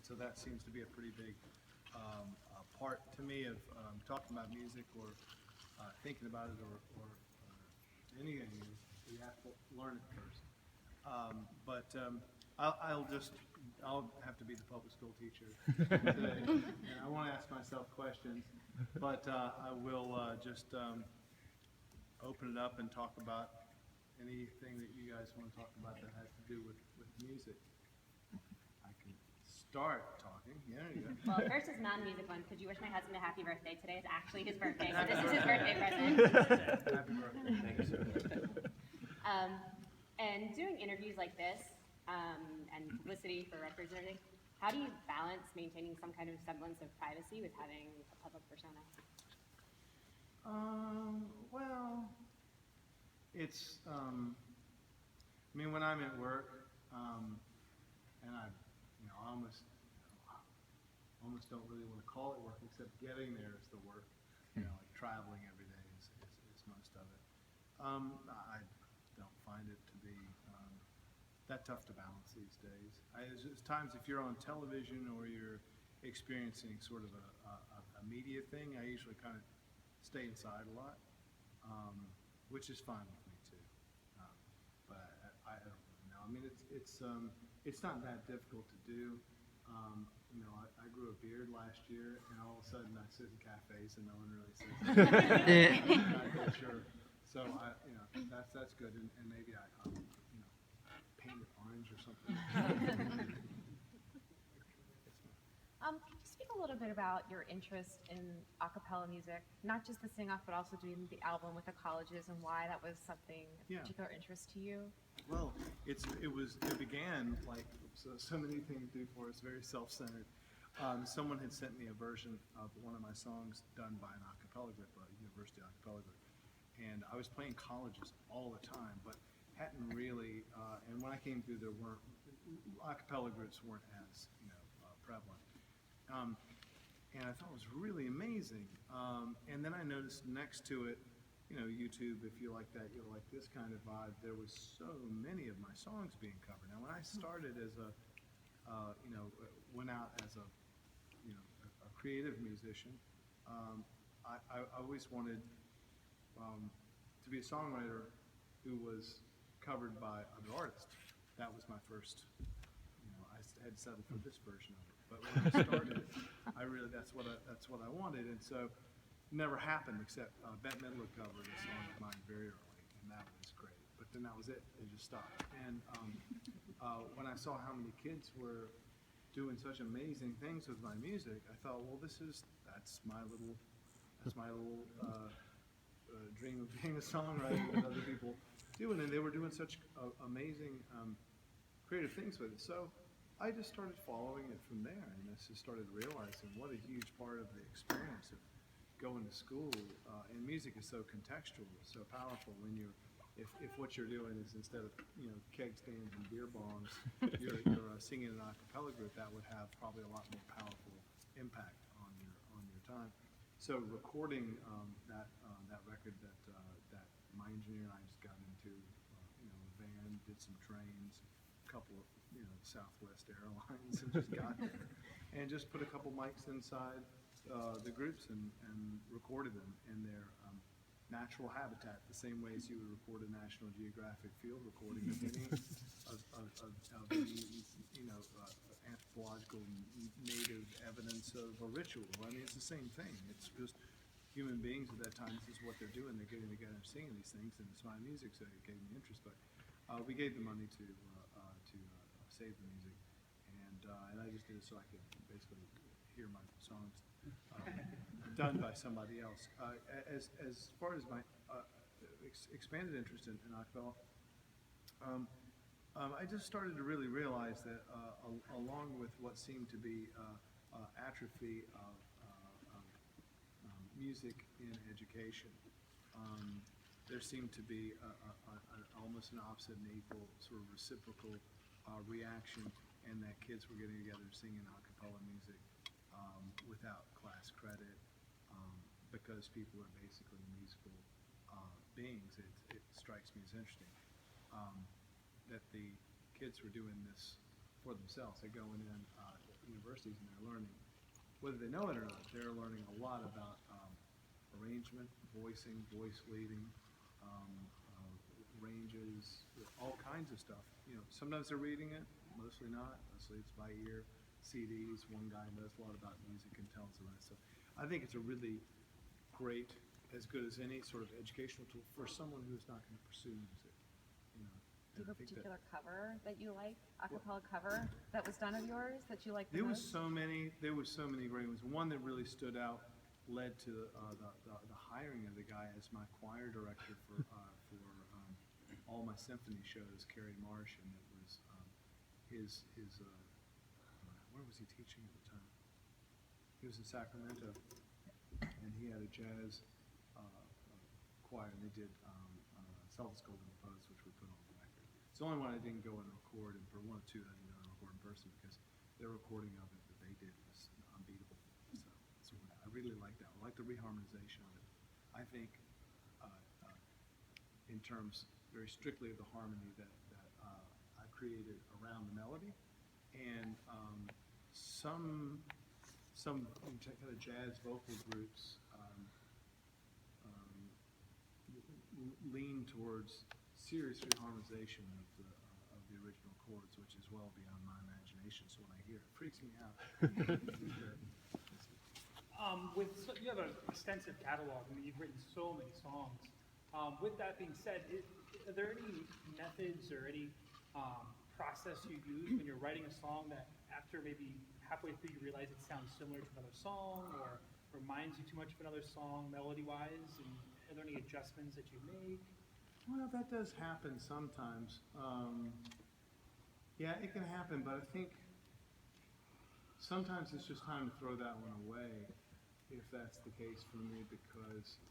so that seems to be a pretty big part to me of talking about music or thinking about it or anything. You have to learn it first. I'll have to be the public school teacher today, and I want to ask myself questions, but I will just open it up and talk about anything that you guys want to talk about that has to do with music. I can start talking. Yeah, there you go. Well, first is non-music one. Could you wish my husband a happy birthday? Today is actually his birthday, so this is his birthday present. Happy birthday. Thank you, sir. And doing interviews like this and publicity for records and everything, how do you balance maintaining some kind of semblance of privacy with having a public persona? Well, it's, I mean, when I'm at work, and I almost don't really want to call it work, except getting there is the work. Like traveling every day is most of it. I don't find it to be that tough to balance these days. There's times if you're on television or you're experiencing sort of a media thing, I usually kind of stay inside a lot, which is fine with me too. But I don't really know. I mean, it's not that difficult to do. I grew a beard last year, and all of a sudden I sit in cafes and no one really says anything. I'm not quite sure. So that's good, and maybe I paint it orange or something. Could you speak a little bit about your interest in a cappella music, not just the sing-off, but also doing the album with the colleges, and why that was something of particular interest to you? Well, it began like so many things do for us, very self-centered. Someone had sent me a version of one of my songs done by an a cappella group, a university a cappella group, and I was playing colleges all the time, but hadn't really. And when I came through, there weren't a cappella groups weren't as prevalent. And I thought it was really amazing. And then I noticed next to it, YouTube, if you like that, you'll like this kind of vibe. There was so many of my songs being covered. Now, when I started as went out as a creative musician, I always wanted to be a songwriter who was covered by other artists. That was my first. I had settled for this version of it. But when I started, that's what I wanted, and so it never happened except Bette Midler covered a song of mine very early, and that was great. But then that was it; it just stopped. And when I saw how many kids were doing such amazing things with my music, I thought, well, that's my little dream of being a songwriter with other people doing, and they were doing such amazing creative things with it. So I just started following it from there, and I just started realizing what a huge part of the experience of going to school, and music is so contextual, so powerful when if what you're doing is instead of keg stands and beer bongs, you're singing an a cappella group, that would have probably a lot more powerful impact on your time. So recording that record that my engineer and I just got into, a van, did some trains, a couple of Southwest Airlines, and just got there and just put a couple mics inside the groups and recorded them in their natural habitat, the same way as you would record a National Geographic field recording of any anthropological native evidence of a ritual. I mean, it's the same thing. It's just human beings at that time. This is what they're doing. They're getting together and singing these things, and it's my music, so it gave me interest. But we gave the money to save the music, and I just did it so I could basically hear my songs done by somebody else. As far as my expanded interest in acapella, I just started to really realize that along with what seemed to be atrophy of music in education, there seemed to be almost an opposite and equal sort of reciprocal reaction, and that kids were getting together singing a cappella music without class credit, because people are basically musical beings. It strikes me as interesting that the kids were doing this for themselves. They're going in universities and they're learning, whether they know it or not, they're learning a lot about arrangement, voicing, voice leading, ranges, all kinds of stuff. You know, sometimes they're reading it, mostly not. Mostly it's by ear, CDs. One guy knows a lot about music and tells the rest. So I think it's a really great, as good as any sort of educational tool for someone who's not going to pursue music. You know, Do you have a I think particular cover that you like, a cappella cover that was done of yours that you like the there was most? so many great ones. One that really stood out led to the hiring of the guy as my choir director for all my symphony shows, Kerry Marsh, and it was where was he teaching at the time? He was in Sacramento, and he had a jazz choir, and they did Selva's Golden Pose, which we put on the record. It's the only one I didn't go and record, and for one or two I didn't go and record in person because their recording of it that they did was unbeatable. So I really like that. I like the reharmonization of it. I think in terms very strictly of the harmony that I created around the melody, and some kind of jazz vocal groups lean towards serious reharmonization of the original chords, which is well beyond my imagination. So when I hear it, it freaks me out. You have an extensive catalog. I mean, you've written so many songs. With that being said, are there any methods or any process you use when you're writing a song that after maybe halfway through you realize it sounds similar to another song or reminds you too much of another song melody-wise? And are there any adjustments that you make? Well, that does happen sometimes. Yeah, it can happen, but I think sometimes it's just time to throw that one away, if that's the case for me, because